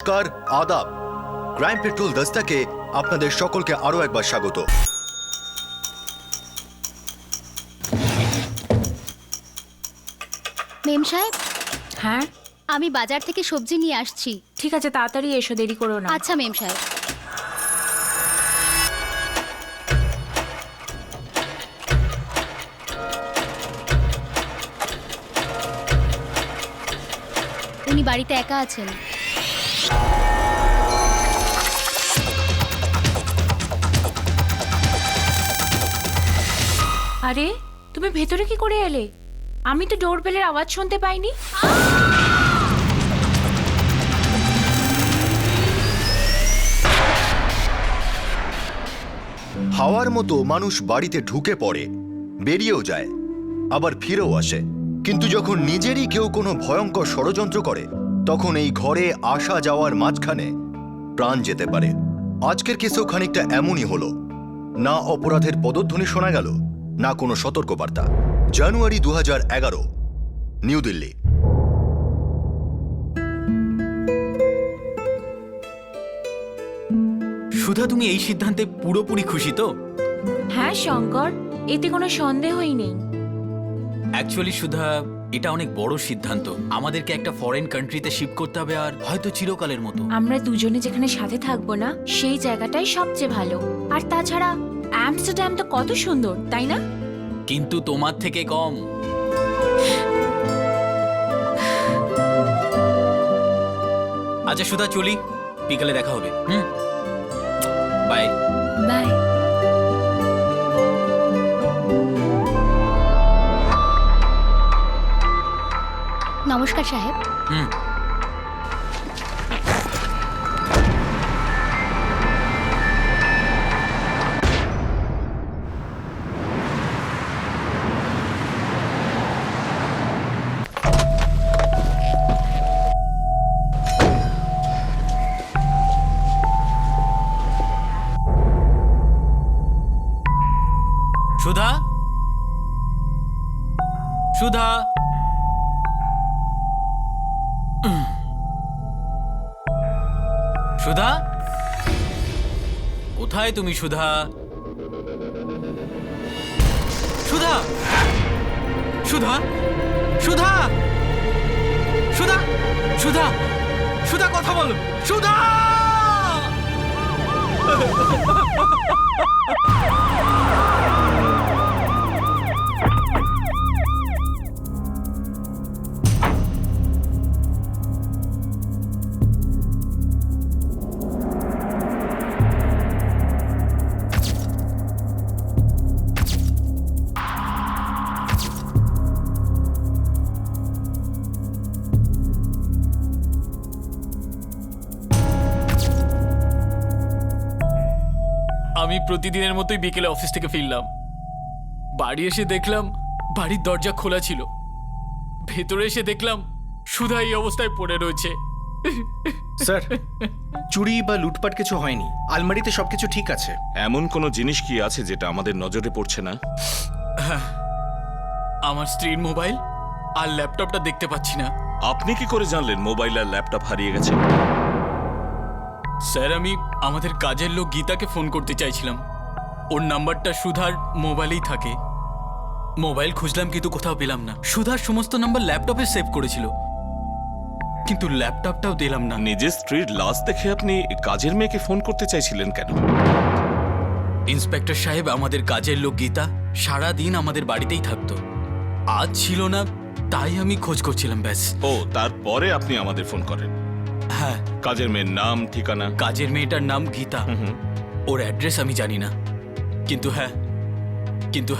নমস্কার, আদাব। Crime petrol দস্তাকে আপনাদের সকলকে আরো একবার স্বাগত। মেম সাহেব, হ্যাঁ আমি বাজার থেকে সবজি নিয়ে আসছি। ঠিক আছে, তাড়াতাড়ি এসো, দেরি করো না। আচ্ছা মেম সাহেব। উনি বাড়িতে একা আছেন। আরে তুমি ভেতরে কি করে এলে? আমি তো ডোরবেলের আওয়াজ শুনতে পাইনি। হাওয়ার মতো মানুষ বাড়িতে ঢুকে পড়ে, বেরিয়েও যায়, আবার ফিরেও আসে। কিন্তু যখন নিজেরই কেউ কোনো ভয়ঙ্কর ষড়যন্ত্র করে, তখন এই ঘরে আসা যাওয়ার মাঝখানে প্রাণ যেতে পারে। আজকের কেসেও খানিকটা এমনই হলো। না অপরাধের পদধ্বনি শোনা গেল, না কোনো সতর্কবার্তা। জানুয়ারি 2011, নিউ দিল্লি। সুধা, তুমি এই সিদ্ধান্তে পুরোপুরি খুশি তো? হ্যাঁ শঙ্কর, এতে কোনো সন্দেহই নেই। অ্যাকচুয়ালি সুধা, এটা অনেক বড় সিদ্ধান্ত। আমাদেরকে একটা ফরেন কান্ট্রিতে শিফট করতে হবে, আর হয়তো চিরকালের মতো। আমরা দুজনে যেখানে সাথে থাকবো না, সেই জায়গাটাই সবচেয়ে ভালো। আর তাছাড়া আমস্টারডাম তো কত সুন্দর, তাই না? কিন্তু তোমার থেকে কম। আচ্ছা সুধা, চলি, বিকালে দেখা হবে। Bye bye. নমস্কার সাহেব। সুধা, সুধা, সুধা, কোথায় তুমি? সুধা, সুধা, সুধা, সুধা, সুধা, সুধা, সুধা, কথা বলো সুধা। আমি প্রতিদিনের মতোই বিকেলে অফিস থেকে ফিরলাম। বাড়ি এসে দেখলাম বাড়ির দরজা খোলা ছিল। ভেতরে এসে দেখলাম সুধা এই অবস্থায় পড়ে রয়েছে। স্যার, চুরি বা লুটপাট কিছু হয়নি। আলমারিতে সবকিছু ঠিক আছে। এমন কোনো জিনিস কি আছে যেটা আমাদের নজরে পড়ছে না? আমার স্ত্রীর মোবাইল আর ল্যাপটপটা দেখতে পাচ্ছি না। আপনি কি করে জানলেন মোবাইল আর ল্যাপটপ হারিয়ে গেছে? স্যার, আমি আমাদের কাজের লোক গীতাকে ফোন করতে চাইছিলাম। ওর নাম্বারটা সুধার মোবাইলেই থাকে। মোবাইল খুঁজলাম কিন্তু কোথাও পেলাম না। সুধার সমস্ত নাম্বার ল্যাপটপে সেভ করেছিল, কিন্তু ল্যাপটপটাও দিলাম না। নিজের স্ত্রীর লাশ দেখে আপনি কাজের মেয়েকে ফোন করতে চাইছিলেন কেন? ইন্সপেক্টর সাহেব, আমাদের কাজের লোক গীতা সারা দিন আমাদের বাড়িতেই থাকতো। আজ ছিল না, তাই আমি খোঁজ করছিলাম, ব্যাস। ও, তারপরে আপনি আমাদের ফোন করেন? হ্যাঁ। কাজের মেয়ের নাম, ঠিকানা? কাজের মেয়েটার নাম গীতা। ওর অ্যাড্রেস আমি জানি না, কিন্তু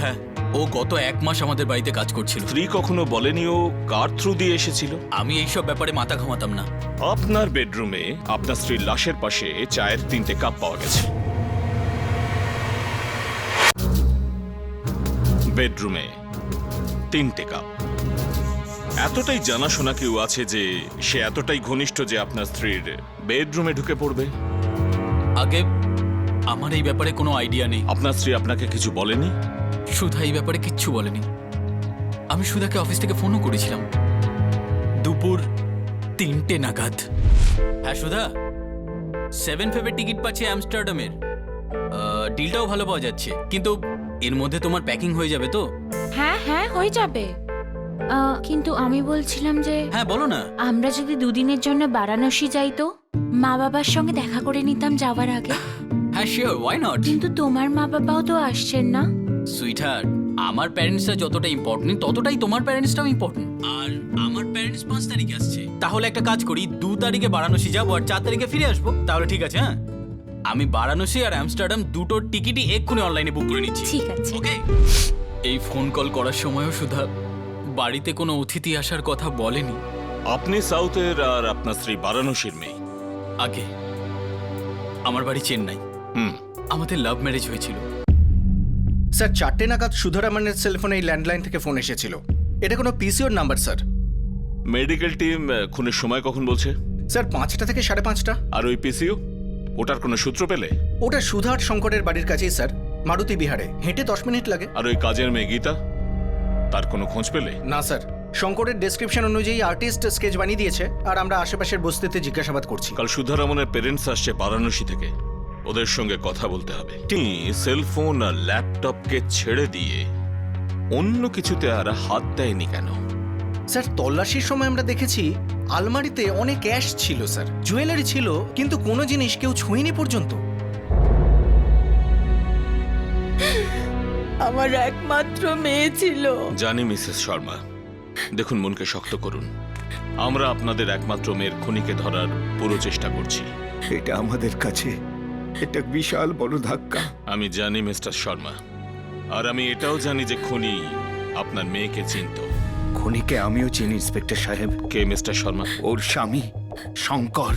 হ্যাঁ, ও গত 1 মাস আমাদের বাড়িতে কাজ করছিল। স্ত্রী কখনো বলেনি ও কার থ্রু দিয়ে এসেছিল? আমি এইসব ব্যাপারে মাথা ঘামাতাম না। আপনার বেডরুমে আপনার স্ত্রীর লাশের পাশে চায়ের 3টে কাপ পাওয়া গেছে। বেডরুমে 3টে কাপ। এতটাই জানাশোনা কেউ আছে যে সে এতটাই ঘনিষ্ঠ যে আপনার স্ত্রীর বেডরুমে ঢুকে পড়বে? আগে আমার এই ব্যাপারে কোনো আইডিয়া নেই। আপনার স্ত্রী আপনাকে কিছু বলেনি? সুধা এই ব্যাপারে কিচ্ছু বলেনি। আমি সুধাকে অফিস থেকে ফোনও করেছিলাম। দুপুর 3টে নাগাদ। হ্যাঁ সুধা, 7 ফেব্রুয়ারি টিকিট পাচ্ছি আমস্টারডামের। ডিলটাও ভালো পাওয়া যাচ্ছে, কিন্তু এর মধ্যে তোমার প্যাকিং হয়ে যাবে তো? হ্যাঁ হ্যাঁ হয়ে যাবে। কিন্তু আমি বলছিলাম যে হ্যাঁ বলো না। আমরা যদি দুদিনের জন্য বারাণসী যাই তো মা বাবার সঙ্গে দেখা করে নিতাম যাওয়ার আগে। হ্যাঁ শিওর, ওয়াই নট? কিন্তু তোমার মা বাবাও তো আসছেন না। সুইটহার্ট, আমার প্যারেন্টসরা যতটা ইম্পর্টেন্ট ততটাই তোমার প্যারেন্টসটাও ইম্পর্টেন্ট। আর আমার প্যারেন্টস 5 তারিখে আসছে। তাহলে একটা কাজ করি, 2 তারিখে বারাণসী যাবো আর 4 তারিখে ফিরে আসবো। তাহলে ঠিক আছে? হ্যাঁ, আমি বারাণসী আর আমস্টারডাম দুটোর টিকিটই এক্ষুনি অনলাইনে বুক করে নিচ্ছি। ঠিক আছে। ওকে। এই ফোন কল করার সময়ও সুধা বাড়িতে কোনো অতিথি আসার কথা বলেনি। আপনি সাউথের আর আপনার স্ত্রী বারাণসীর মেয়ে। আগে আমার বাড়ি চেন্নাই। হুম। আমাদের লাভ ম্যারেজ হয়েছিল। স্যার 4টে নাগাদ সুধারামানের সেলফোনে এই ল্যান্ডলাইন থেকে ফোন এসেছিল। এটা কোনো পিসিওর নাম্বার স্যার। মেডিকেল টিম খুনের সময় কখন বলছে? স্যার 5টা থেকে 5:30। আর ওই পিসিও, ওটার কোনো সূত্র পেলে? ওটা সুধার শঙ্করের বাড়ির কাছেই স্যার, মারুতি বিহারে, হেঁটে 10 মিনিট লাগে। আর ওই কাজের মেয়ে গীতা, তার কোনো খোঁজ পেলে? না স্যার, শঙ্করের ডেসক্রিপশন অনুযায়ী আর্টিস্ট স্কেচ বানিয়ে দিয়েছে আর আমরা আশেপাশের বস্তিতে জিজ্ঞাসাবাদ করছি। কাল সুধারামনের পেরেন্টস আসছে বারাণসী থেকে, ওদের সঙ্গে কথা বলতে হবে। তিনি সেলফোন আর ল্যাপটপকে ছেড়ে দিয়ে অন্য কিছুতে আর হাত দেয়নি কেন? স্যার তল্লাশির সময় আমরা দেখেছি আলমারিতে অনেক ক্যাশ ছিল স্যার, জুয়েলারি ছিল, কিন্তু কোনো জিনিস কেউ ছুঁয়নি পর্যন্ত। আমার একমাত্র মেয়ে ছিল। জানি মিসেস শর্মা, দেখুন মনকে শক্ত করুন। আমরা আপনাদের একমাত্র মেয়ের খুনিকে ধরার পুরো চেষ্টা করছি। এটা আমাদের কাছে এটা বিশাল বড় ধাক্কা। আমি জানি মিস্টার শর্মা, আর আমি এটাও জানি যে খুনি আপনার মেয়েকে চিনত। খনিকে আমিও চিনি ইন্সপেক্টর সাহেব। কে মিস্টার শর্মা? ওর স্বামী শঙ্কর।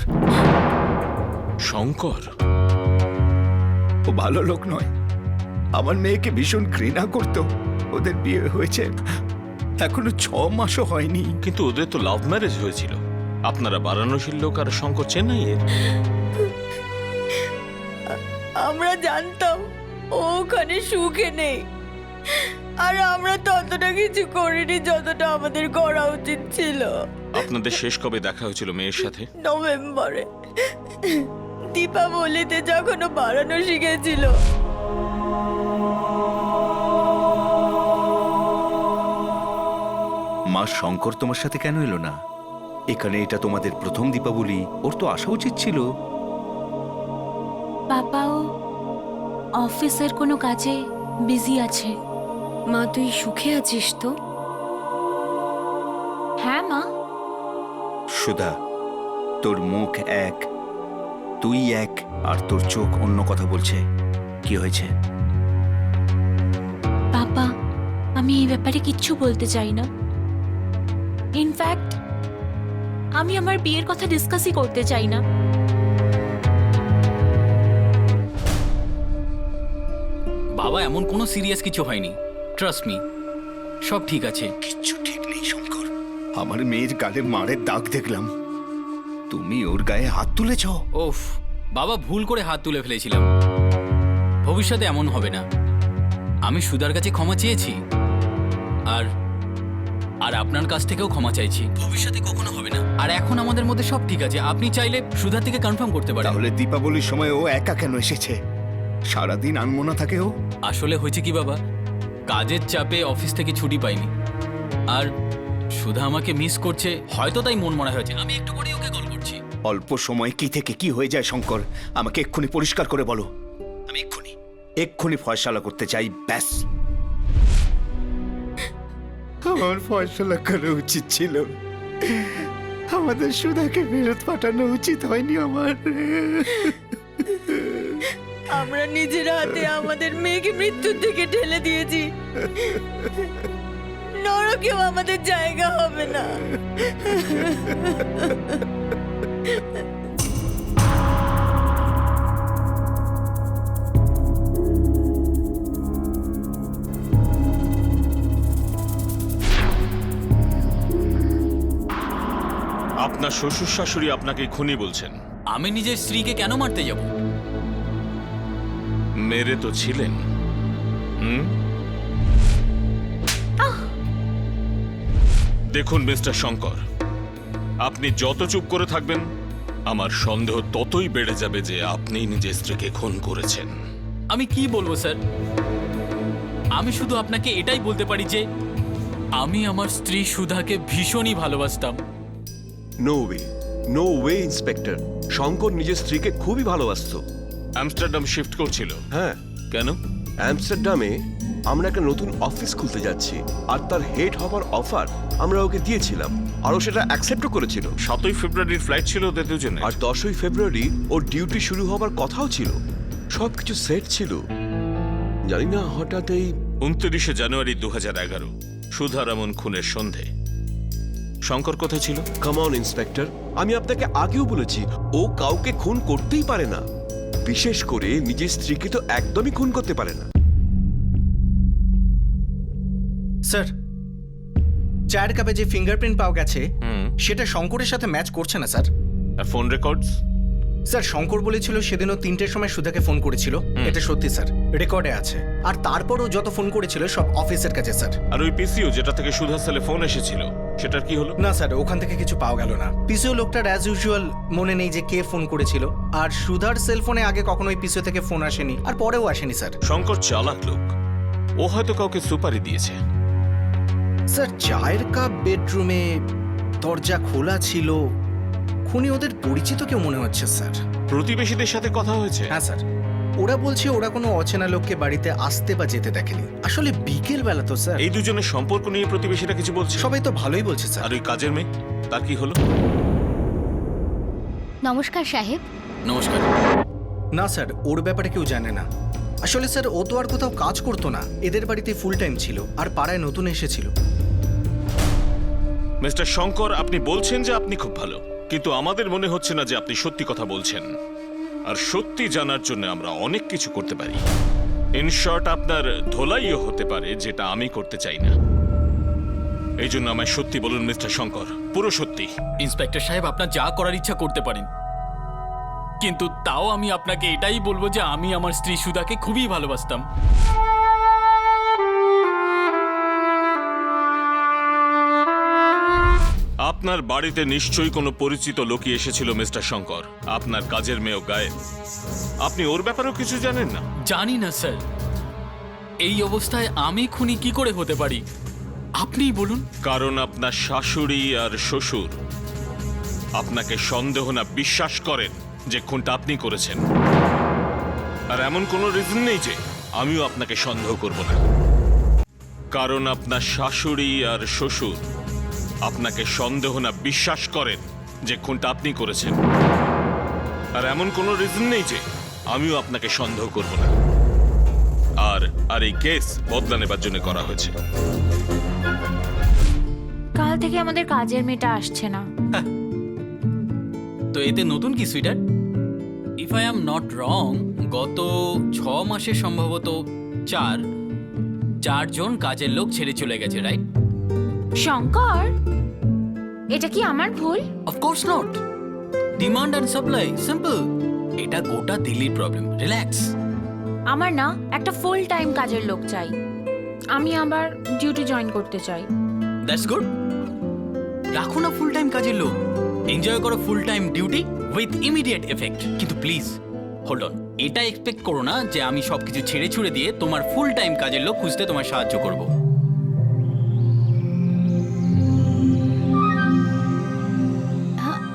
শঙ্কর? ও ভালো লোক নয়, আমার মেয়েকে ভীষণ ঘৃণা করত। ওদের বিয়ে হয়েছে এখনো 6 মাসও হয়নি। কিন্তু ওদের তো লাভ ম্যারেজ হয়েছিল। আপনারা বারাণসীর লোক আর শঙ্কর চেন্নাইয়ের। আমরা জানতাম ও ওখানে সুখে নেই, আর আমরা ততটা কিছু করিনি যতটা আমাদের করা উচিত ছিল। আপনাদের শেষ কবে দেখা হয়েছিল মেয়ের সাথে? নভেম্বরে, দীপাবলিতে, যখন ও বারাণসী গেছিল। মা শঙ্কর তোমার সাথে কেন এলো না? এখানে এটা তোমাদের প্রথম দীপাবলি, ওর তো আসা উচিত ছিল। বাবাও অফিসের কোনো কাজে বিজি আছে। মা, তুই সুখে আছিস তো? হ্যাঁ মা। সুধা, তোর মুখ এক, তুই এক, আর তোর চোখ অন্য কথা বলছে। কি হয়েছে? বাবা, আমি এই ব্যাপারে কিচ্ছু বলতে চাই না। ইনফ্যাক্ট আমি আমার বিয়ের কথা ডিসকাসই করতে চাই না। বাবা, এমন কোনো সিরিয়াস কিছু হয়নি, ট্রাস্ট মি, সব ঠিক আছে। কিচ্ছু ঠিক নেই শঙ্কর। আমার মেয়ের গালে মারের দাগ দেখলাম, তুমি ওর গায়ে হাত তুলেছ। ওফ বাবা, ভুল করে হাত তুলে ফেলেছিলাম। ভবিষ্যতে এমন হবে না। আমি সুধার কাছে ক্ষমা চেয়েছি, আর আর আপনার কাছ থেকেও ক্ষমা চাইছি। ভবিষ্যতে কখনো হবে না। আর এখন আমাদের মধ্যে সব ঠিক আছে। আপনি চাইলে সুধা থেকে কনফার্ম করতে পারেন। তাহলে দীপাবলির সময় ও একা কেন এসেছে? সারাদিন আনমনা থাকে ও। আসলে হয়েছে কি বাবা, কাজের চাপে অফিস থেকে ছুটি পাইনি, আর সুধা আমাকে মিস করছে, হয়তো তাই মন মরা হয়েছে। আমি একটু পরেই ওকে কল করছি। অল্প সময় কি থেকে কি হয়ে যায় শঙ্কর, আমাকে এক্ষুনি পরিষ্কার করে বলো। আমি এক্ষুনি ফয়সালা করতে চাই, ব্যাস। আমার ফয়সালা করা উচিত ছিল, আমাদের সুধাকে ফেরত পাঠানো উচিত হয়নি আমার। আমরা নিজের হাতে আমাদের মেয়েকে মৃত্যুর দিকে ঠেলে দিয়েছি। নরকেও আমাদের জায়গা হবে না। আপনার শ্বশুর শাশুড়ি আপনাকে খুনি বলছেন। আমি নিজের স্ত্রীকে কেন মারতে যাব? মেরে তো ছিলেন। দেখুন মিস্টার শঙ্কর, আপনি যত চুপ করে থাকবেন আমার সন্দেহ ততই বেড়ে যাবে যে আপনি নিজের স্ত্রীকে খুন করেছেন। আমি কি বলবো স্যার, আমি শুধু আপনাকে এটাই বলতে পারি যে আমি আমার স্ত্রী সুধাকে ভীষণই ভালোবাসতাম। নো ওয়ে ইন্সপেক্টর, শঙ্কর নিজের স্ত্রীকে খুবই ভালোবাসতো। আমস্টারডাম শিফট করছিল? হ্যাঁ, কেন? অ্যামস্টারডামে আমরা একটা নতুন অফিস খুলতে যাচ্ছি, আর তার হেড হবার অফার আমরা ওকে দিয়েছিলাম, আর ও সেটা অ্যাকসেপ্টও করেছিল। 7ই ফেব্রুয়ারির ফ্লাইট ছিল ওদের দুজনে। আর 10ই ফেব্রুয়ারি ওর ডিউটি শুরু হবার কথাও ছিল, সবকিছু সেট ছিল। জানি না হঠাৎ এই 29শে জানুয়ারি 2011 সুধা রমন খুনের সন্ধে শঙ্কর কোথায় ছিল? কাম অন ইন্সপেক্টর, আমি আপনাকে আগেও বলেছি ও কাউকে খুন করতেই পারে না, বিশেষ করে নিজের স্ত্রীকে তো একদমই খুন করতে পারে না। স্যার, চায়ের কাপে যে ফিঙ্গারপ্রিন্ট পাওয়া গেছে হুম। সেটা শঙ্করের সাথে ম্যাচ করছে না স্যার। আর ফোন রেকর্ডস? স্যার, শঙ্কর বলেছিল সেদিনও 3টের সময় সুধাকে ফোন করেছিল। এটা সত্যি স্যার, রেকর্ডে আছে। আর তারপরও যত ফোন করেছিল সব অফিসের কাছে স্যার। আর ওই পিসিও যেটা থেকে সুধা সেলে ফোন এসেছিল সেটার কি হলো? না স্যার, ওখান থেকে কিছু পাওয়া গেল না। পিসিও লোকটার অ্যাজ ইউজুয়াল মনে নেই যে কে ফোন করেছিল। আর সুধার সেলফোনে আগে কখনোই পিসিও থেকে ফোন আসেনি, আর পরেও আসেনি স্যার। শঙ্কর চালাক লোক, ও হয়তো কাউকে সুপারি দিয়েছে। স্যার, চায়ের কাপ বেডরুমে, দরজা খোলা ছিল, খুনি ওদের পরিচিত কেউ মনে হচ্ছে স্যার। প্রতিবেশীদের সাথে কথা হয়েছে? হ্যাঁ স্যার, ওরা বলছে ওরা কোনো অচেনা লোককে বাড়িতে আসতে বা যেতে দেখেনি। আসলে বিকেল বেলা তো স্যার। এই দুজনের সম্পর্ক নিয়ে প্রতিবেশীরা কিছু বলছে? সবাই তো ভালোই বলছে স্যার। আর ওই কাজের মেয়ে, তার কি হলো? নমস্কার সাহেব। নমস্কার। না স্যার, ওর ব্যাপারে কেউ জানে না। আসলে স্যার, ও তো আর কোথাও কাজ করতো না, এদের বাড়িতে ফুল টাইম ছিল, আর পাড়ায় নতুন এসেছিল। মিস্টার শঙ্কর, আপনি বলছেন যে আপনি খুব ভালো, কিন্তু আমাদের মনে হচ্ছে না যে আপনি সত্যি কথা বলছেন। আর সত্যি জানার জন্য আমরা অনেক কিছু করতে পারি। ইন শর্ট, আপনার ধোলাইও হতে পারে, যেটা আমি করতে চাই না। এই জন্য আমায় সত্যি বলুন মিস্টার শঙ্কর, পুরো সত্যি। ইন্সপেক্টর সাহেব, আপনার যা করার ইচ্ছা করতে পারেন, কিন্তু তাও আমি আপনাকে এটাই বলবো যে আমি আমার স্ত্রী সুধাকে খুবই ভালোবাসতাম। আপনার বাড়িতে নিশ্চয়ই কোনো পরিচিত লোকই এসেছিল মিস্টার শঙ্কর। আপনার কাজের মেয়েও গায়েব, আপনি ওর ব্যাপারেও কিছু জানেন না? জানি না স্যার, এই অবস্থায় আমি খুনি কি করে হতে পারি আপনিই বলুন। কারণ আপনার শাশুড়ি আর শ্বশুর আপনাকে সন্দেহ না বিশ্বাস করেন যে খুনটা আপনি করেছেন। আর এমন কোনো রিজন নেই যে আমিও আপনাকে সন্দেহ করব না, কারণ আপনার শাশুড়ি আর শ্বশুর আপনাকে সন্দেহ না বিশ্বাস করেন যে খুনটা আপনি করেছেন। আর এমন কোনো রিজন নেই যে আমিও আপনাকে সন্দেহ করব না। আর এই কেস বদলা নেবার জন্য করা হয়েছে। কাল থেকে আমাদের কাজের মেয়েটা আসছে না। তো এতে নতুন কি সুইটার? If I am not wrong, গত 6 মাসে সম্ভবত চারজন কাজের লোক ছেড়ে চলে গেছে, রাইট? শঙ্কর, এটা কি আমার ভুল? Of course not. Demand and supply, simple. এটা গোটা দিল্লির প্রবলেম। রিল্যাক্স। আমার না একটা ফুল টাইম কাজের লোক চাই। আমি আবার ডিউটি জয়েন করতে চাই। That's good. রাখো না ফুল টাইম কাজের লোক, এনজয় করো full time duty with immediate effect. কিন্তু প্লিজ হোল্ড অন, এটা এক্সপেক্ট করো না যে আমি সবকিছু ছেড়ে ছুড়ে দিয়ে তোমার ফুল টাইম কাজের লোক খুঁজতে তোমার সাহায্য করব।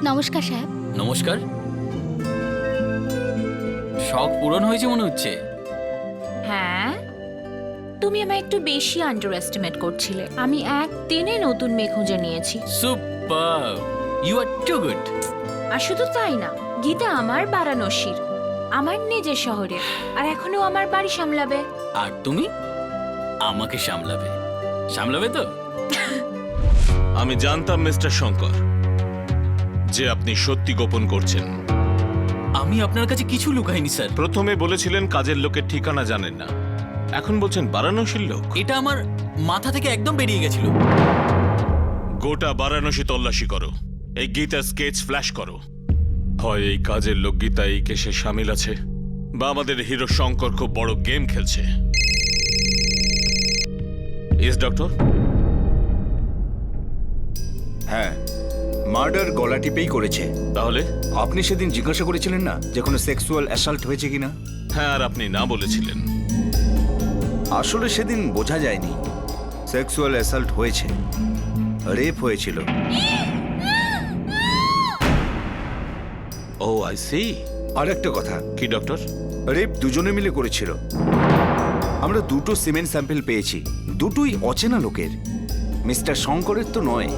নমস্কার সাহেব। নমস্কার। শখ পূরণ হয়েছে মনে হচ্ছে। হ্যাঁ, তুমি আমায় একটু বেশি আন্ডার এস্টিমেট করছিলে। আমি একদিনে নতুন মেয়ে খুঁজে নিয়েছি। Super, you are too good. আর শুধু তাই না, গীতা আমার বারাণসীর, আমার নিজের শহরের, আর এখনো আমার বাড়ি সামলাবে। আর তুমি আমাকে সামলাবে, সামলাবে তো? আমি জানতাম মিস্টার শঙ্কর যে আপনি সত্যি গোপন করছেন। আমি আপনার কাছে কিছু লুকাইনি স্যার। প্রথমে বলেছিলেন কাজের লোকের ঠিকানা জানেন না, এখন বলছেন বারাণসীর লোক। এটা আমার মাথা থেকে একদম বেরিয়ে গেছিল। গোটা বারাণসী তল্লাশি করো, এই গীতা স্কেচ ফ্ল্যাশ করো। হয় এই কাজের লোক গীতা এই কেসে সামিল আছে, বা আমাদের হিরো শঙ্কর খুব বড় গেম খেলছে। Yes doctor. হ্যাঁ, মার্ডার গলা টিপেই করেছে। তাহলে? আপনি সেদিন জিজ্ঞাসা করেছিলেন না যে কোনো সেক্সুয়াল অ্যাসাল্ট হয়েছে কিনা? হ্যাঁ, আর আপনি না বলেছিলেন। আসলে সেদিন বোঝা যায়নি সেক্সুয়াল অ্যাসাল্ট হয়েছে, রেপ হয়েছিল। ও আই সি। আর একটা কথা, কি ডক্টর? রেপ দুজনে মিলে করেছিল। আমরা দুটো সিমেন্ট স্যাম্পল পেয়েছি, দুটোই অচেনা লোকের। মিস্টার শঙ্করের তো নয়।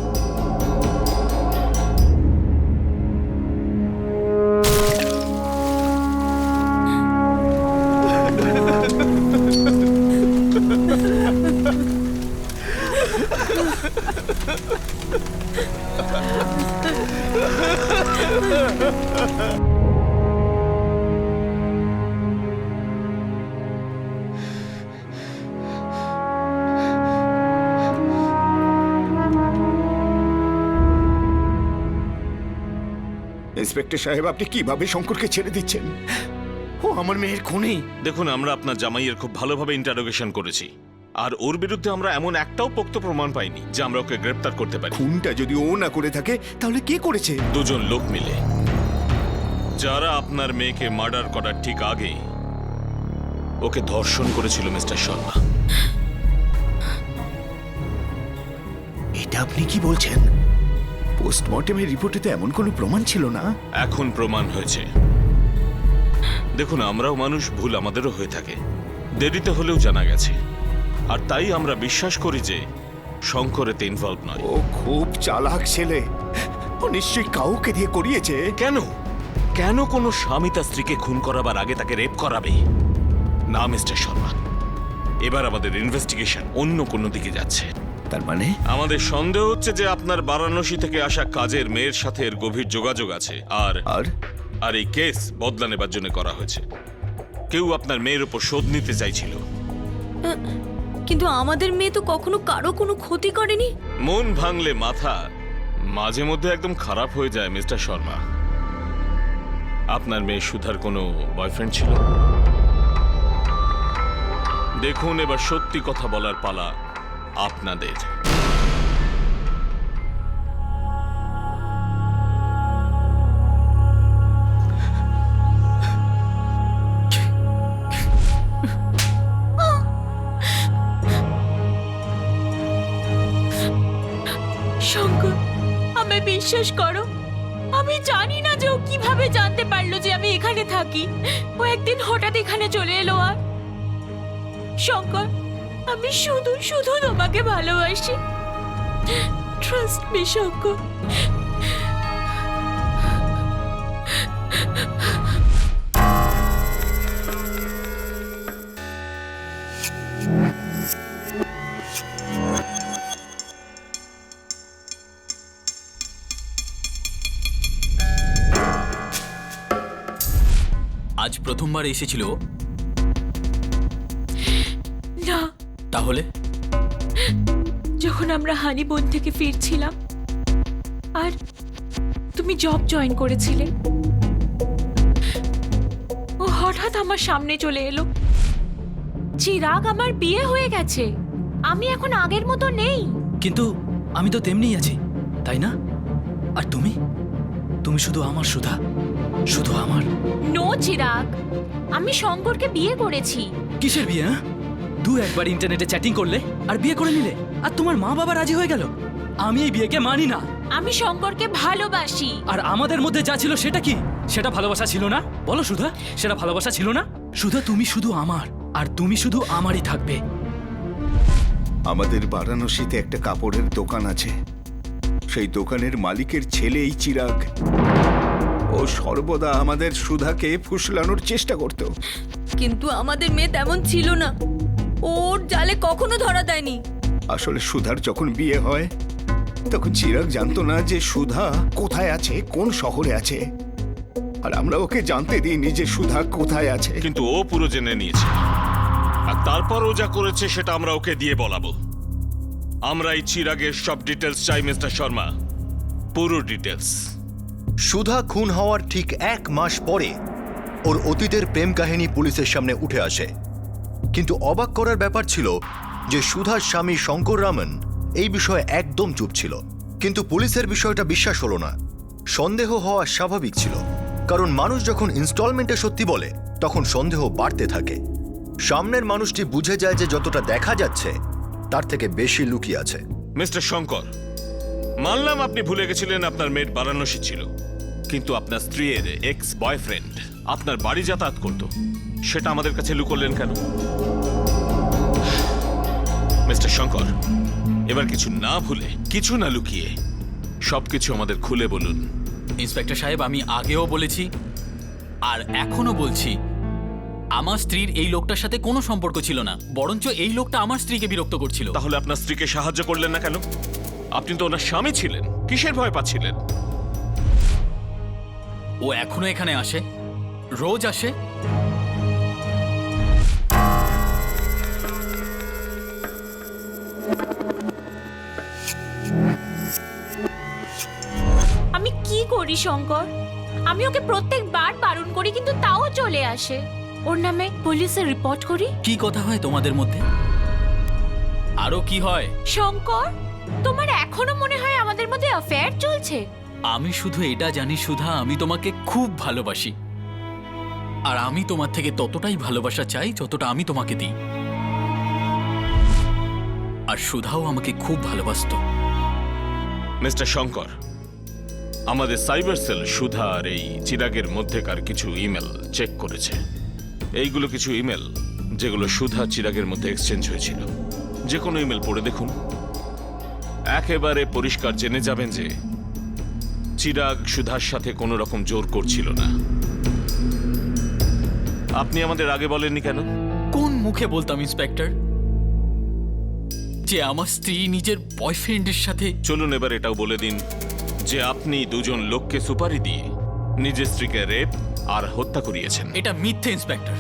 ইন্সপেক্টর সাহেব, আপনি কিভাবে শঙ্করকে ছেড়ে দিচ্ছেন? ও আমার মেয়ের খুনি। দেখুন, আমরা আপনার জামাইয়ের খুব ভালোভাবে ইন্টারোগেশন করেছি, আর ওর বিরুদ্ধে আমরা এমন একটাও পোক্ত প্রমাণ পাইনি যে আমরা ওকে গ্রেপ্তার করতে পারি। খুনটা যদি ও না করে থাকে তাহলে কে করেছে? দুজন লোক মিলে, যারা আপনার মেয়েকে মার্ডার করার ঠিক আগে ওকে ধর্ষণ করেছিল মিস্টার শর্মা। এটা আপনি কি বলছেন? পোস্টমর্টেমের রিপোর্টে তো এমন কোনো প্রমাণ ছিল না। এখন প্রমাণ হয়েছে। দেখুন, আমরাও মানুষ, ভুল আমাদেরও হয়ে থাকে, দেরিতে হলেও জানা গেছে। আর তাই আমরা বিশ্বাস করি যে শঙ্কর এতে ইনভলভ নয়। ও খুব চালাক ছেলে, ও নিশ্চয়ই কাউকে দিয়ে করিয়েছে। কেন কেন কোনো স্বামী তার স্ত্রীকে খুন করাবার আগে তাকে রেপ করাবে? না মিস্টার শর্মা, এবার আমাদের ইনভেস্টিগেশন অন্য কোনো দিকে যাচ্ছে। তার মানে আমাদের সন্দেহ হচ্ছে যে আপনার বারাণসী থেকে আসা কাজের মেয়ের সাথে এর গভীর যোগাযোগ আছে। আর আর আর এই কেস বদলা নেবার জন্য করা হয়েছে। কেউ আপনার মেয়ের উপর শোধ নিতে চাইছিল। কিন্তু আমাদের মেয়ে তো কখনো কারো কোনো ক্ষতি করেনি। মন ভাঙলে মাথা মাঝে মধ্যে একদম খারাপ হয়ে যায় মিস্টার শর্মা। আপনার মেয়ে সুধার কোনো বয়ফ্রেন্ড ছিল? দেখুন, এবার সত্যি কথা বলার পালা আপনাদের। শঙ্কর, আমায় বিশ্বাস করো, আমি জানি না যে ও কিভাবে জানতে পারলো যে আমি এখানে থাকি। ও একদিন হঠাৎ এখানে চলে এলো। আর শঙ্কর, আমি শুধু শুধু তোমাকে ভালোবাসি। Trust me Shankar. আজ প্রথমবার এসেছিল ও? না, তাহলে যখন আমরা হানিমুন থেকে ফিরছিলাম আর তুমি জব জয়েন করেছিলে, ও হঠাৎ আমার সামনে চলে এলো। চিরাগ, আমার বিয়ে হয়ে গেছে, আমি এখন আগের মতো নেই। কিন্তু আমি তো তেমনিই আছি, তাই না? আর তুমি তুমি শুধু আমার সুধা, শুধু আমার। নো চিরাগ, আমি শঙ্করকে বিয়ে করেছি। কিসের বিয়ে? হ্যাঁ, একবার ইন্টারনেটে চ্যাটিং করলে আর বিয়ে করে নিলে, আর তোমার মা বাবা রাজি হয়ে গেল। আমি এই বিয়েকে মানি না। আমি শঙ্করকে ভালোবাসি। আর আমাদের মধ্যে যা ছিল সেটা কি? সেটা ভালোবাসা ছিল না? বলো সুধা, সেটা ভালোবাসা ছিল না? সুধা, তুমি শুধু আমার, আর তুমি শুধু আমারই থাকবে। আমাদের বারাণসীতে একটা কাপড়ের দোকান আছে, সেই দোকানের মালিকের ছেলে এই চিরাগ। ও সর্বদা আমাদের সুধাকে ফুসলানোর চেষ্টা করত। কিন্তু আমাদের মেয়ে তেমন ছিল না, ওর জালে কখনো ধরা দেয়নি। আসলে সুধার যখন বিয়ে হয় তখন চিরাগ জানতো না যে সুধা কোথায় আছে, কোন শহরে আছে। আর আমরা ওকে জানতে দিইনি যে সুধা কোথায় আছে। কিন্তু ও পুরো জেনে নিয়েছে, আর তারপর ও যা করেছে সেটা আমরা ওকে দিয়ে বলাবো। আমরা এই চিরাগের সব ডিটেলস চাই মিস্টার শর্মা, পুরো ডিটেলস। সুধা খুন হওয়ার ঠিক 1 মাস পরে ওর অতীতের প্রেম কাহিনী পুলিশের সামনে উঠে আসে। কিন্তু অবাক করার ব্যাপার ছিল যে সুধার স্বামী শঙ্কর রামন এই বিষয়ে একদম চুপ ছিল। কিন্তু পুলিশের বিষয়টা বিশ্বাস হলো না। সন্দেহ হওয়া স্বাভাবিক ছিল, কারণ মানুষ যখন ইনস্টলমেন্টে সত্যি বলে তখন সন্দেহ বাড়তে থাকে। সামনের মানুষটি বুঝে যায় যে যতটা দেখা যাচ্ছে তার থেকে বেশি লুকিয়ে আছে। মিস্টার শঙ্কর, মানলাম আপনি ভুলে গেছিলেন আপনার মেয়ের বারাণসী ছিল, কিন্তু আপনার স্ত্রীর এক্স বয়ফ্রেন্ড আপনার বাড়ি যাতায়াত করত, সেটা আমাদের কাছে লুকোলেন কেন? মিস্টার শঙ্কর, এবার কিছু না ভুলে, কিছু না লুকিয়ে সবকিছু আমাদের খুলে বলুন। ইন্সপেক্টর সাহেব, আমি আগেও বলেছি আর এখনো বলছি, আমার স্ত্রীর এই লোকটার সাথে কোনো সম্পর্ক ছিল না, বরঞ্চ এই লোকটা আমার স্ত্রীকে বিরক্ত করছিল। তাহলে আপনার স্ত্রীকে সাহায্য করলেন না কেন? আপনি তো ওনার স্বামী ছিলেন, কিসের ভয় পাচ্ছিলেন? ও এখনো এখানে আসে, রোজ আসে। আমি কি করি শঙ্কর? আমি ওকে প্রত্যেকবার বারণ করি, কিন্তু তাও চলে আসে। ওর নামে পুলিশে রিপোর্ট করি। কি কথা হয় তোমাদের মধ্যে? আরো কি হয়? শঙ্কর, তোমার এখনো মনে হয় আমাদের মধ্যে অ্যাফেয়ার চলছে? আমি শুধু এটা জানি সুধা, আমি তোমাকে খুব ভালোবাসি, আর আমি তোমার থেকে ততটাই ভালোবাসা চাই যতটা আমি তোমাকে দিই। আর সুধাও আমাকে খুব ভালোবাসতো। মিস্টার শঙ্কর, আমাদের সাইবার সেল সুধা আর এই চিরাগের মধ্যেকার কিছু ইমেল চেক করেছে। এইগুলো কিছু ইমেল যেগুলো সুধা চিরাগের মধ্যে এক্সচেঞ্জ হয়েছিল। যে কোনো ইমেল পড়ে দেখুন, একেবারে পরিষ্কার জেনে যাবেন যে চিরাগ সুধার সাথে কোনো রকম জোর করছিল না। আপনি আমাদের আগে বলেননি কেন? কোন মুখে বলতাম ইন্সপেক্টর যে আমার স্ত্রী নিজের বয়ফ্রেন্ডের সাথে? চলুন এবার এটাও বলে দিন যে আপনি দুজন লোককে সুপারি দিয়ে নিজের স্ত্রীকে রেপ আর হত্যা করিয়েছেন। এটা মিথ্যে ইন্সপেক্টর।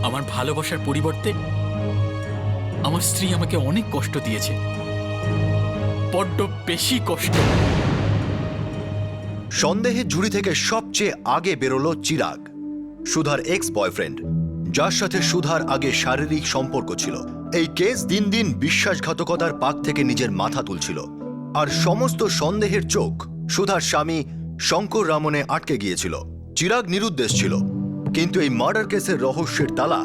আমার ভালোবাসার পরিবর্তে আমার স্ত্রী আমাকে অনেক কষ্ট দিয়েছে, বড্ড বেশি কষ্ট। সন্দেহের ঝুড়ি থেকে সবচেয়ে আগে বেরোলো চিরাগ, সুধার এক্স বয়ফ্রেন্ড, যার সাথে সুধার আগে শারীরিক সম্পর্ক ছিল। এই কেস দিন দিন বিশ্বাসঘাতকতার পাক থেকে নিজের মাথা তুলছিল, আর সমস্ত সন্দেহের চোখ সুধার স্বামী শঙ্কর রামনে আটকে গিয়েছিল। চিরাগ নিরুদ্দেশ ছিল, কিন্তু এই মার্ডার কেসের রহস্যের তালা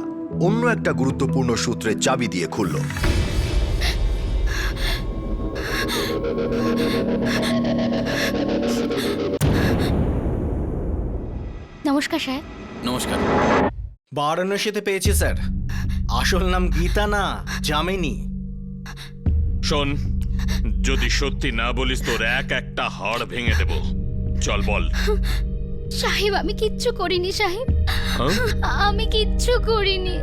অন্য একটা গুরুত্বপূর্ণ সূত্রের চাবি দিয়ে খুলল। নমস্কার সাহেব। নমস্কার। বারাণসীতে পেয়েছি স্যার। আসল নাম গীতা না, যামিনী। শোন, যদি সত্যি না বলিস তোর এক একটা হাড় ভেঙে দেব। চল বল। সাহেব, আমি কিচ্ছু করিনি সাহেব, হ্যাঁ? আমি কিচ্ছু করিনি।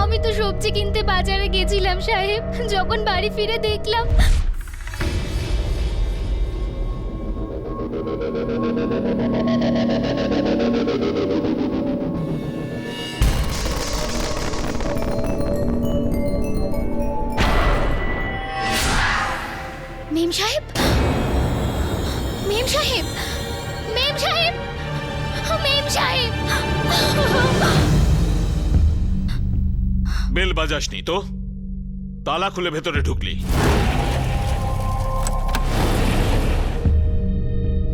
আমি তো সবজি কিনতে বাজারে গেছিলাম সাহেব, যখন বাড়ি ফিরে দেখলাম মেম সাহেব, মেম সাহেব, মেম সাহেব, মেম সাহেব। বেল বাজাসনি তো? তালা খুলে ভেতরে ঢুকলি?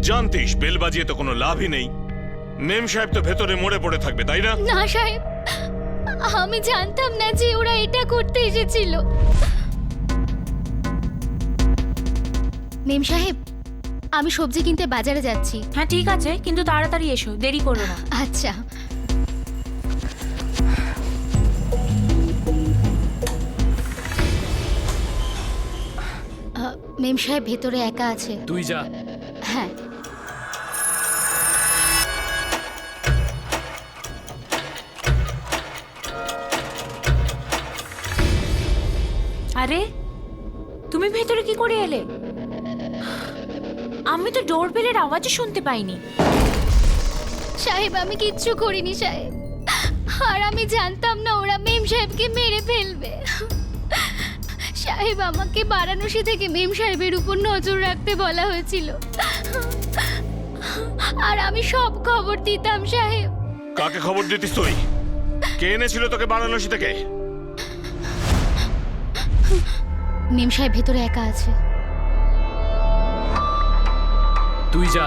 জানতিস বেল বাজিয়ে তো কোনো লাভই নেই। মেম সাহেব তো ভেতরে মরে পড়ে থাকবে, তাই না? না সাহেব, আমি জানতাম না যে ওরা এটা করতে এসেছিল। মেম সাহেব, আমি সবজি কিনতে বাজারে যাচ্ছি। হ্যাঁ ঠিক আছে, কিন্তু তাড়াতাড়ি এসো, দেরি করো না। আচ্ছা। মেম সাহেব ভেতরে একা আছে। তুই যা। হ্যাঁ। আরে, তুমি ভেতরে কি করে এলে? আমি তো ডোরবেলের আওয়াজও শুনতে পাইনি। সাহেব, আমি কিচ্ছু করিনি সাহেব, আর আমি জানতাম না ওরা মেম সাহেবকে মেরে ফেলবে। সাহেব, আমাকে বারাণসী থেকে মেম সাহেবের উপর নজর রাখতে বলা হয়েছিল, আর আমি সব খবর দিতাম সাহেব। কাকে খবর দিতিস তুই? কে এনেছিল তোকে বারাণসী থেকে? মেম সাহেব ভেতরে একা আছে। তুই যা।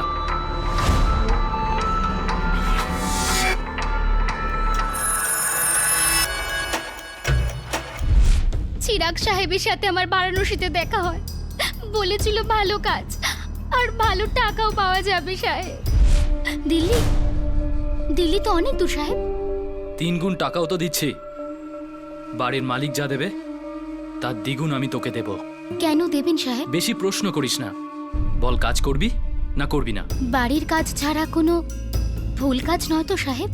চিরাগ সাহেবের সাথে আমার বারাণসীতে দেখা হয়, বলেছিল ভালো কাজ আর ভালো টাকাও পাওয়া যাবে সাহেব। দিল্লি দিল্লি তো অনেক দূর সাহেব। 3 গুণ টাকাও তো দিচ্ছি। বাড়ির মালিক যা দেবে তার দ্বিগুণ আমি তোকে দেব। কেন দেবেন সাহেব? বেশি প্রশ্ন করিস না, বল কাজ করবি না করবি না? বাড়ির কাজ ছাড়া কোনো ভুল কাজ নয় তো সাহেব?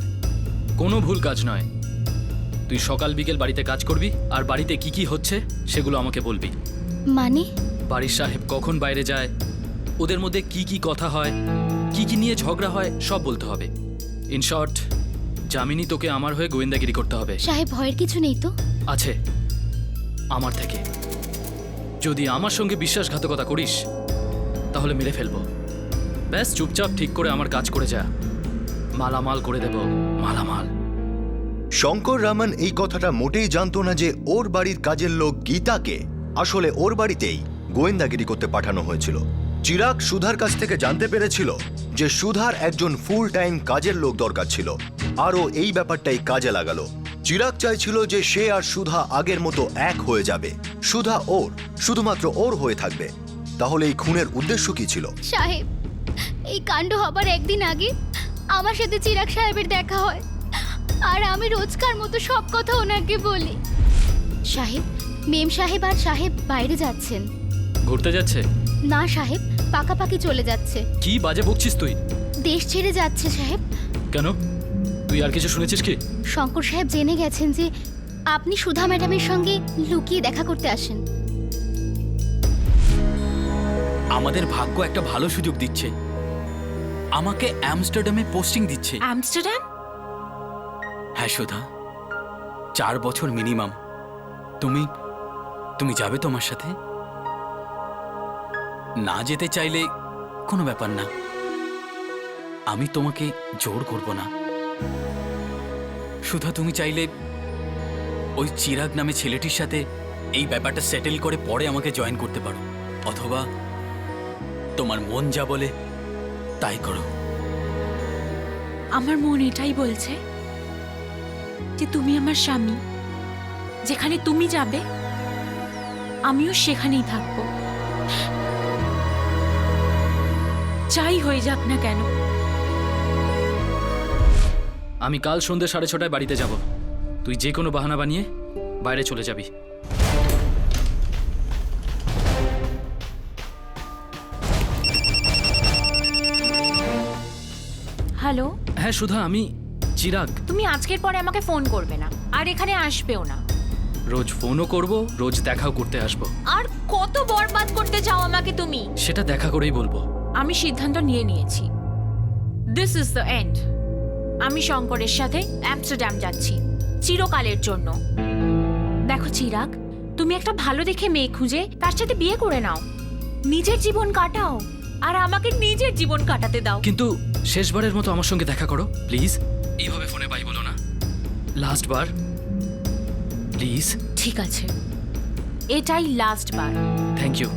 কোনো ভুল কাজ নয়। তুই সকাল বিকেল বাড়িতে কাজ করবি আর বাড়িতে কি কি হচ্ছে সেগুলো আমাকে বলবি। মানে? বাড়ির সাহেব কখন বাইরে যায়, ওদের মধ্যে কি কি কথা হয়, কি কি নিয়ে ঝগড়া হয়, সব বলতে হবে। ইন শর্ট, জামিনী তোকে আমার হয়ে গোয়েন্দাগিরি করতে হবে। সাহেব ভয়ের কিছু নেই তো? আছে, আমার থেকে। যদি আমার সঙ্গে বিশ্বাসঘাতকতা করিস তাহলে মেরে ফেলবো। ব্যাস চুপচাপ ঠিক করে আমার কাজ করে যা, মালামাল করে দেব, মালামাল। শঙ্কর রামন এই কথাটা মোটেই জানতো না যে ওর বাড়ির কাজের লোক গীতাকে আসলে ওর বাড়িতেই গোয়েন্দাগিরি করতে পাঠানো হয়েছিল। চিরাগ সুধার কাছ থেকে জানতে পেরেছিল যে সুধার একজন ফুল টাইম কাজের লোক দরকার ছিল, আর ও এই ব্যাপারটাই কাজে লাগালো। চিরাগ চাইছিল যে সে আর সুধা আগের মতো এক হয়ে যাবে, সুধা ওর, শুধুমাত্র ওর হয়ে থাকবে। তাহলে এই খুনের উদ্দেশ্য কি ছিল? সাহেব, এই কাণ্ড হবার একদিন আগে আমার সাথে চিরাগ সাহেবের দেখা হয়, আর আমি রোজকার মতো সব কথা ওনাকে বলি। সাহেব, মেম সাহেব আর সাহেব বাইরে যাচ্ছেন। ঘুরতে যাচ্ছে? না সাহেব, পাকাপাকি চলে যাচ্ছে। কি বাজে বকছিস তুই? দেশ ছেড়ে যাচ্ছে সাহেব। কেন, তুই আর কিছু শুনেছিস কি? শঙ্কর সাহেব জেনে গেছেন যে আপনি সুধা ম্যাডামের সঙ্গে লুকিয়ে দেখা করতে আসেন। আমাদের ভাগ্য একটা ভালো সুযোগ দিচ্ছে, আমাকে অ্যামস্টারডামে পোস্টিং দিচ্ছে। আমস্টারডাম? হ্যাঁ সুধা, 4 বছর মিনিমাম। তুমি তুমি যাবে তোমার সাথে? না যেতে চাইলে কোনো ব্যাপার না, আমি তোমাকে জোর করব না। সুধা, তুমি চাইলে ওই চিরাগ নামে ছেলেটির সাথে এই ব্যাপারটা সেটেল করে পরে আমাকে জয়েন করতে পারো, অথবা তোমার মন যা বলে তাই করো। আমার মন এটাই বলছে যে তুমি আমার স্বামী, যেখানে তুমি যাবে আমিও সেখানেই থাকবো, যাই হয়ে যাক না কেন। আমি কাল সন্ধ্যে 6:30 বাড়িতে যাব। তুই যে কোনো বাহানা বানিয়ে বাইরে চলে যাবি। হ্যালো? হ্যাঁ সুধা, আমি চিরাগ। তুমি আজকের পরে আমাকে ফোন করবে না, আর এখানে আসবেও না। রোজ ফোনও করব, রোজ দেখাও করতে আসবো। আর কত বরবাদ করতে চাও আমাকে তুমি? সেটা দেখা করেই বলবো। আমি সিদ্ধান্ত নিয়ে নিয়েছি, দিস ইজ দ্য এন্ড। আমি শঙ্করের সাথে অ্যামস্টারডাম যাচ্ছি চিরকালের জন্য। দেখো চিরাগ, তুমি একটা ভালো দেখে মেয়ে খুঁজে তার সাথে বিয়ে করে নাও, নিজের জীবন কাটাও, আর আমাকে নিজের জীবন কাটাতে দাও। কিন্তু শেষবারের মতো আমার সঙ্গে দেখা করো প্লিজ। এইভাবে ফোনে বাই বলো না, লাস্ট বার প্লিজ। ঠিক আছে, এটাই লাস্ট বার। Thank you.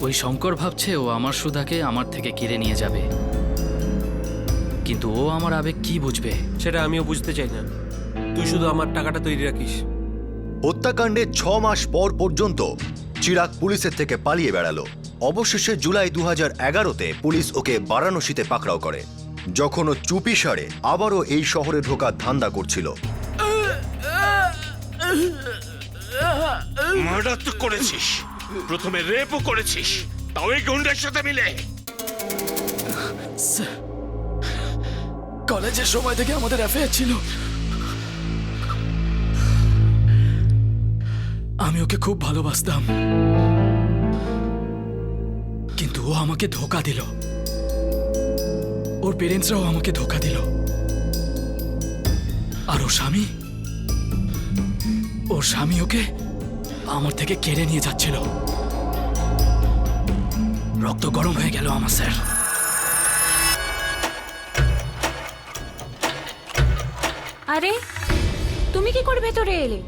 ওই শঙ্কর ভাবছে ও আমার সুধাকে আমার থেকে কেড়ে নিয়ে যাবে, কিন্তু ও আমার আবেগ কি বুঝবে? সেটা আমিও বুঝতে চাই না। তুই শুধু আমার টাকাটা তৈরি রাখিস। হত্যাকাণ্ডের 6 মাস পর পর্যন্ত চিরাগ পুলিশের থেকে পালিয়ে বেড়ালো। অবশেষে জুলাই 2011-তে পুলিশ ওকে বারাণসীতে পাকড়াও করে, যখন ও চুপি সারে আবারও এই শহরে ঢোকার ধান্দা করছিল। মার্ডার তো করেছিস, প্রথমে রেপও করেছিস, তাও এই গুন্ডার সাথে মিলে। কলেজের সময় থেকে আমাদের অ্যাফেয়ার ছিল। আমি ওকে খুব ভালোবাসতাম, কিন্তু ও আমাকে ধোঁকা দিল। ওর পেরেন্টসরাও আমাকে ধোঁকা দিল। আর ওর স্বামী ওকে আমার থেকে কেড়ে নিয়ে যাচ্ছিল। রক্ত গরম হয়ে গেল আমার স্যার। আরে তুমি কি করে ভেতরে এলে?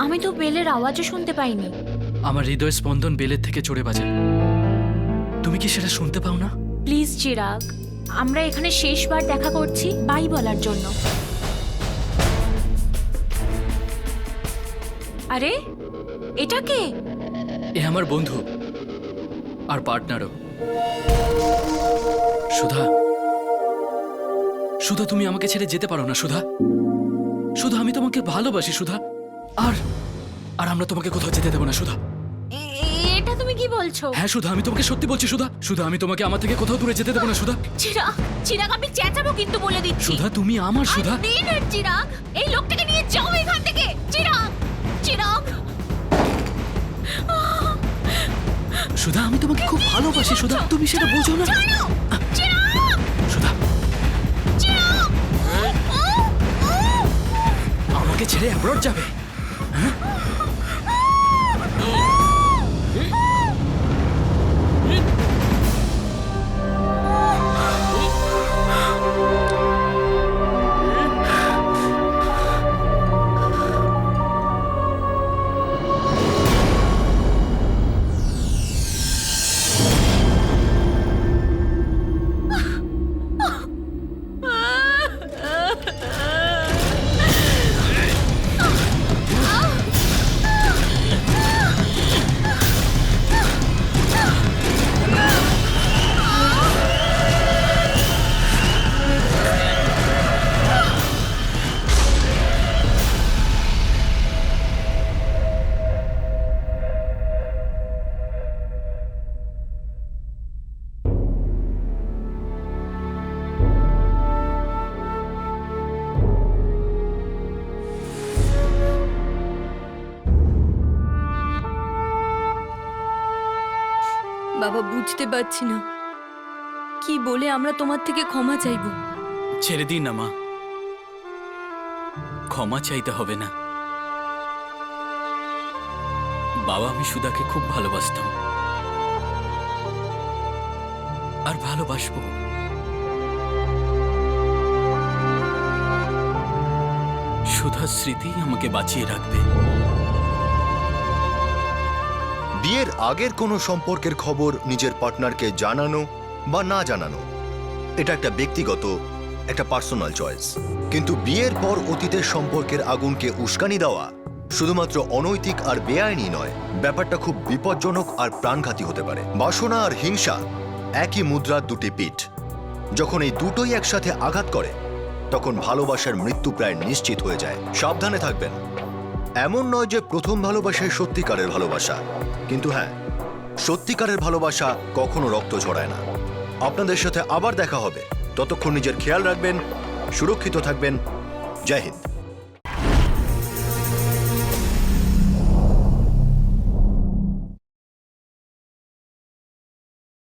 আমি তো বেলের আওয়াজও শুনতে পাইনি। আমার হৃদয় স্পন্দন বেলের থেকে চড়ে বাজে। তুমি কি সেটা শুনতে পাও না? প্লিজ চিরাগ, আমরা এখানে শেষবার দেখা করছি বাই বলার জন্য। আরে এটা কে? এ আমার বন্ধু আর পার্টনারও। সুধা, সুধা তুমি আমাকে ছেড়ে যেতে পারো না সুধা। সুধা আমি তোমাকে ভালোবাসি সুধা। আর আর আমরা তোমাকে কোথাও যেতে দেবো না সুধা। এটা তুমি কি বলছো? হ্যাঁ সুধা, আমি তোমাকে সত্যি বলছি সুধা। সুধা আমি তোমাকে আমার থেকে কোথাও দূরে যেতে দেবো না সুধা। চিরাগ, চিরাগ আমি চেঁচাবো কিন্তু বলে দিচ্ছি। সুধা তুমি আমার সুধা। চিরাগ, এই লোকটাকে নিয়ে যাও এখান থেকে। চিরাগ, চিরাগ। সুধা আমি তোমাকে খুব ভালোবাসি সুধা, তুমি সেটা বোঝো না। চিরাগ, সুধা চিরাগ। আমাকে ছেড়ে অ্যাব্রড যাবে? বাবা, বুঝতে পারছি না কি বলে আমরা তোমার থেকে ক্ষমা চাইবো। ছেড়ে দিন না মা, ক্ষমা চাইতে হবে না। বাবা, আমি সুধাকে খুব ভালোবাসতাম আর ভালোবাসবো। সুধার স্মৃতি আমাকে বাঁচিয়ে রাখবে। বিয়ের আগের কোনো সম্পর্কের খবর নিজের পার্টনারকে জানানো বা না জানানো এটা একটা ব্যক্তিগত, একটা পার্সোনাল চয়েস। কিন্তু বিয়ের পর অতীতের সম্পর্কের আগুনকে উস্কানি দেওয়া শুধুমাত্র অনৈতিক আর বেআইনি নয়, ব্যাপারটা খুব বিপজ্জনক আর প্রাণঘাতী হতে পারে। বাসনা আর হিংসা একই মুদ্রার দুটি পিঠ। যখন এই দুটোই একসাথে আঘাত করে তখন ভালোবাসার মৃত্যু প্রায় নিশ্চিত হয়ে যায়। সাবধানে থাকবেন। এমন নয় যে প্রথম ভালোবাসায় সত্যিকারের ভালোবাসা, কিন্তু হ্যাঁ, সত্যিকারের ভালোবাসা কখনো রক্ত ঝরায় না। আপনাদের সাথে আবার দেখা হবে, ততক্ষণ নিজের খেয়াল রাখবেন, সুরক্ষিত থাকবেন। জয় হিন্দ।